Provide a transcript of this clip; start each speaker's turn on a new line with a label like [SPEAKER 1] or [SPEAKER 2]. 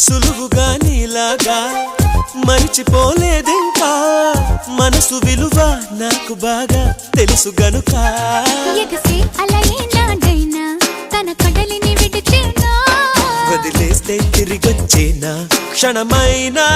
[SPEAKER 1] సులువుగా నీలాగా మరిచిపోలేదింకా మనసు విలువ నాకు బాగా తెలుసు గనుక వదిలేస్తే తిరిగొచ్చేనా క్షణమైనా